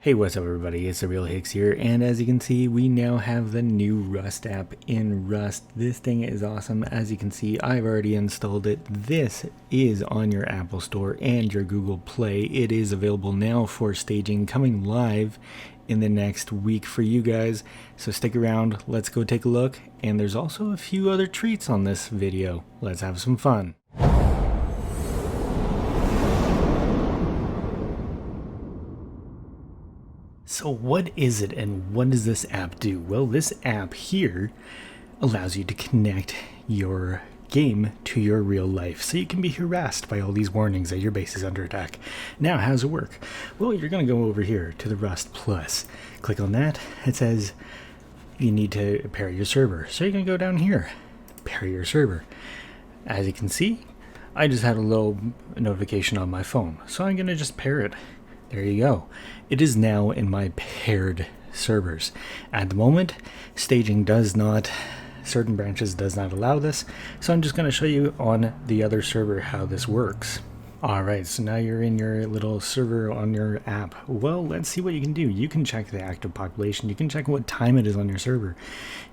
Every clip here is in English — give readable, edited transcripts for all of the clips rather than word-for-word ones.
Hey, what's up everybody, it's the Real Hicks here, and as you can see, we now have the new Rust app in Rust. This thing is awesome. As you can see, I've already installed it. This is on your Apple Store and your Google Play. It is available now for staging, coming live in the next week for you guys. So stick around, let's go take a look, and there's also a few other treats on this video. Let's have some fun. So what is it and what does this app do? Well, this app here allows you to connect your game to your real life, so you can be harassed by all these warnings that your base is under attack. Now, how does it work? Well, you're going to go over here to the Rust Plus. Click on that. It says you need to pair your server. So you're going to go down here, pair your server. As you can see, I just had a little notification on my phone, so I'm going to just pair it. There you go. It is now in my paired servers. At the moment, staging certain branches does not allow this, so I'm just going to show you on the other server how this works. Alright, so now you're in your little server on your app. Well, let's see what you can do. You can check the active population, you can check what time it is on your server,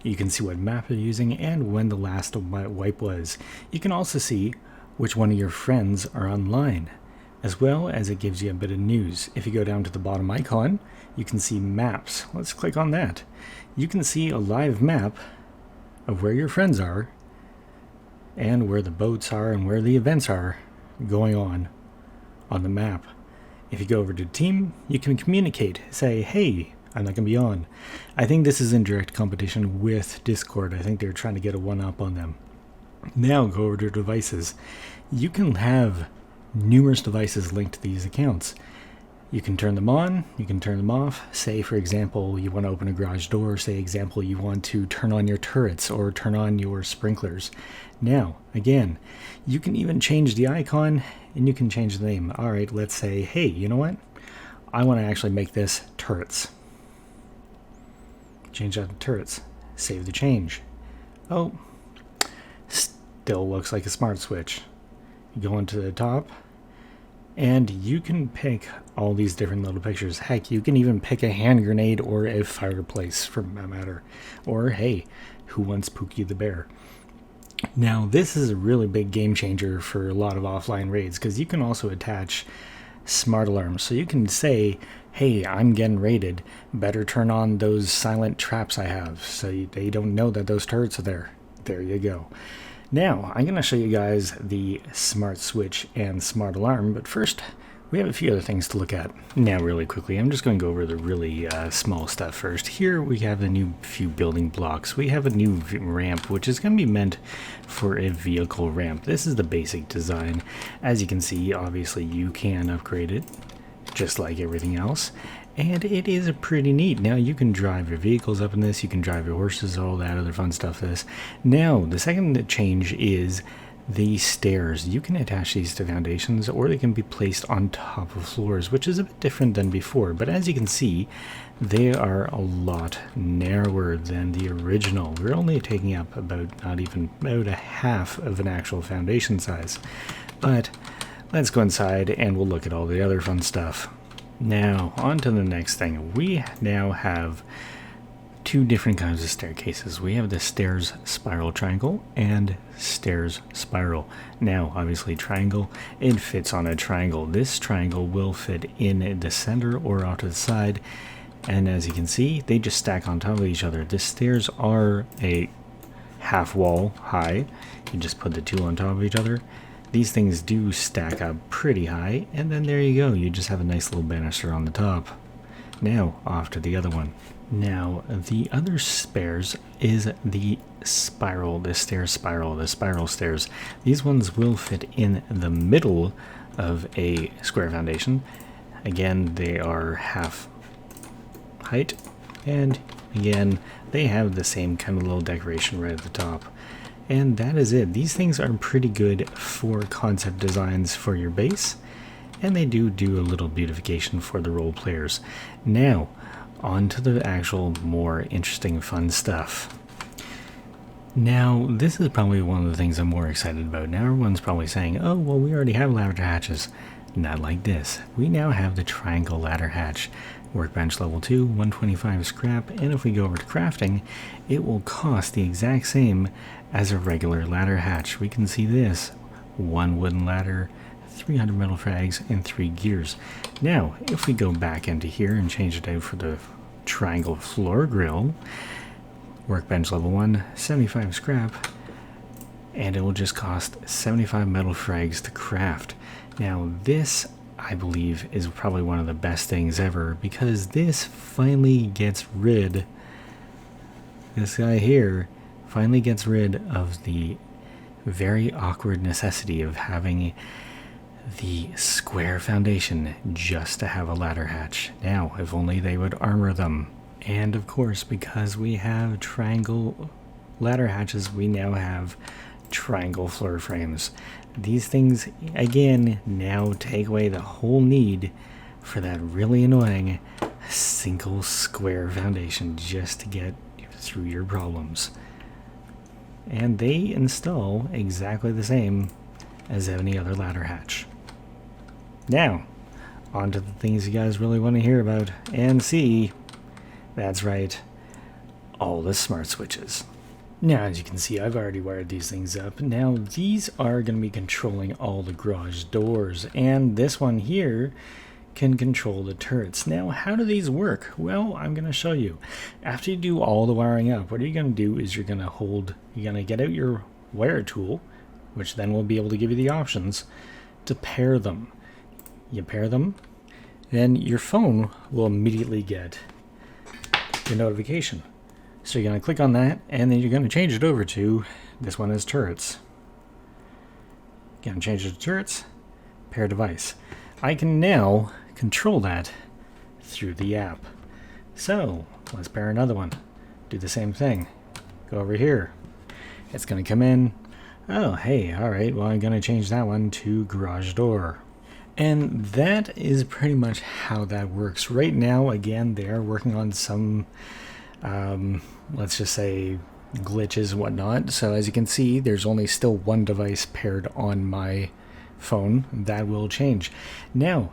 you can see what map you're using and when the last wipe was. You can also see which one of your friends are online, as well as it gives you a bit of news. If you go down to the bottom icon, you can see maps. Let's click on that. You can see a live map of where your friends are and where the boats are and where the events are going on the map. If you go over to team, you can communicate, say, hey, I'm not going to be on. I think this is in direct competition with Discord. I think they're trying to get a one-up on them. Now go over to devices. You can have numerous devices linked to these accounts. You can turn them on, you can turn them off. Say, for example, you want to open a garage door. Say, example, you want to turn on your turrets or turn on your sprinklers. Now, again, you can even change the icon and you can change the name. All right, let's say, hey, you know what? I want to actually make this turrets. Change that to turrets. Save the change. Oh, still looks like a smart switch. You go into the top, and you can pick all these different little pictures. Heck, you can even pick a hand grenade or a fireplace for that matter. Or, hey, who wants Pookie the Bear? Now, this is a really big game changer for a lot of offline raids, because you can also attach smart alarms. So you can say, hey, I'm getting raided. Better turn on those silent traps I have so they don't know that those turrets are there. There you go. Now, I'm going to show you guys the smart switch and smart alarm, but first, we have a few other things to look at. Now, really quickly, I'm just going to go over the really small stuff first. Here, we have the new few building blocks. We have a new ramp, which is going to be meant for a vehicle ramp. This is the basic design. As you can see, obviously, you can upgrade it, just like everything else. And it is pretty neat. Now you can drive your vehicles up in this, you can drive your horses, all that other fun stuff. Now, the second change is the stairs. You can attach these to foundations or they can be placed on top of floors, which is a bit different than before. But as you can see, they are a lot narrower than the original. We're only taking up about a half of an actual foundation size. But let's go inside and we'll look at all the other fun stuff. Now, on to the next thing. We now have two different kinds of staircases. We have the stairs spiral triangle and stairs spiral. Now, obviously triangle, it fits on a triangle. This triangle will fit in the center or out to the side. And as you can see, they just stack on top of each other. The stairs are a half wall high. You just put the two on top of each other. These things do stack up pretty high, and then there you go, you just have a nice little banister on the top. Now, off to the other one. Now, the other stairs is the spiral, the spiral stairs. These ones will fit in the middle of a square foundation. Again, they are half height, and again, they have the same kind of little decoration right at the top. And that is it. These things are pretty good for concept designs for your base, and they do a little beautification for the role players. Now, on to the actual more interesting fun stuff. Now, this is probably one of the things I'm more excited about. Now everyone's probably saying, oh, well, we already have ladder hatches. Not like this. We now have the triangle ladder hatch. Workbench level 2, 125 scrap, and if we go over to crafting, it will cost the exact same as a regular ladder hatch. We can see this, 1 wooden ladder, 300 metal frags, and 3 gears. Now, if we go back into here and change it out for the triangle floor grill, Workbench level 1, 75 scrap, and it will just cost 75 metal frags to craft. Now this, I believe, is probably one of the best things ever, because this finally gets rid, this guy here finally gets rid of the very awkward necessity of having the square foundation just to have a ladder hatch. Now, if only they would armor them. And of course, because we have triangle ladder hatches, we now have triangle floor frames. These things, again, now take away the whole need for that really annoying single square foundation just to get through your problems. And they install exactly the same as any other ladder hatch. Now, on to the things you guys really want to hear about and see. That's right, all the smart switches. Now, as you can see, I've already wired these things up. Now, these are going to be controlling all the garage doors, and this one here can control the turrets. Now, how do these work? Well, I'm going to show you. After you do all the wiring up, what you're going to do is you're going to get out your wire tool, which then will be able to give you the options to pair them. You pair them, then your phone will immediately get your notification. So you're going to click on that, and then you're going to change it over to, this one is turrets. You're going to change it to turrets, pair device. I can now control that through the app. So let's pair another one. Do the same thing. Go over here. It's going to come in. Oh, hey, all right. Well, I'm going to change that one to garage door. And that is pretty much how that works. Right now, again, they are working on some, let's just say, glitches and whatnot. So as you can see, there's only still one device paired on my phone. That will change. Now,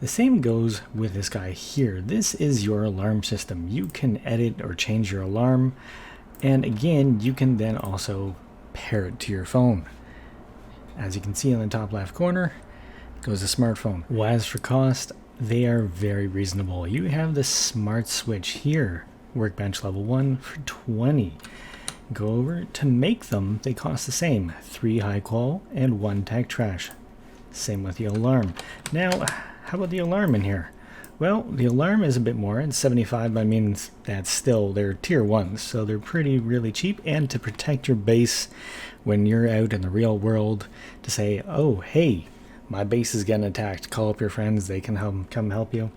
the same goes with this guy here. This is your alarm system. You can edit or change your alarm. And again, you can then also pair it to your phone. As you can see in the top left corner, goes the smartphone. Well, as for cost, they are very reasonable. You have the smart switch here, Workbench level 1 for 20. Go over to make them, they cost the same, 3 high qual and 1 tech trash. Same with the alarm. Now, how about the alarm in here? Well, the alarm is a bit more, it's 75, but I mean, that's still, they're tier 1s, so they're really cheap, and to protect your base when you're out in the real world, to say, oh, hey, my base is getting attacked, call up your friends, they can come help you.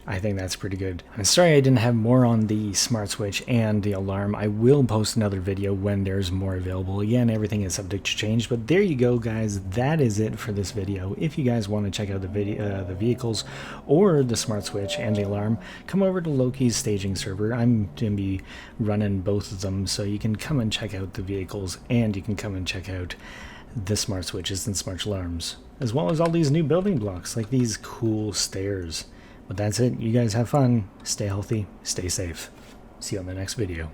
I think that's pretty good. I'm sorry I didn't have more on the smart switch and the alarm. I will post another video when there's more available. Again, everything is subject to change, but there you go, guys. That is it for this video. If you guys want to check out the vehicles or the smart switch and the alarm, come over to Lokis staging server. I'm going to be running both of them, so you can come and check out the vehicles, and you can come and check out the smart switches and smart alarms, as well as all these new building blocks like these cool stairs. But that's it. You guys have fun, stay healthy, stay safe. See you on the next video.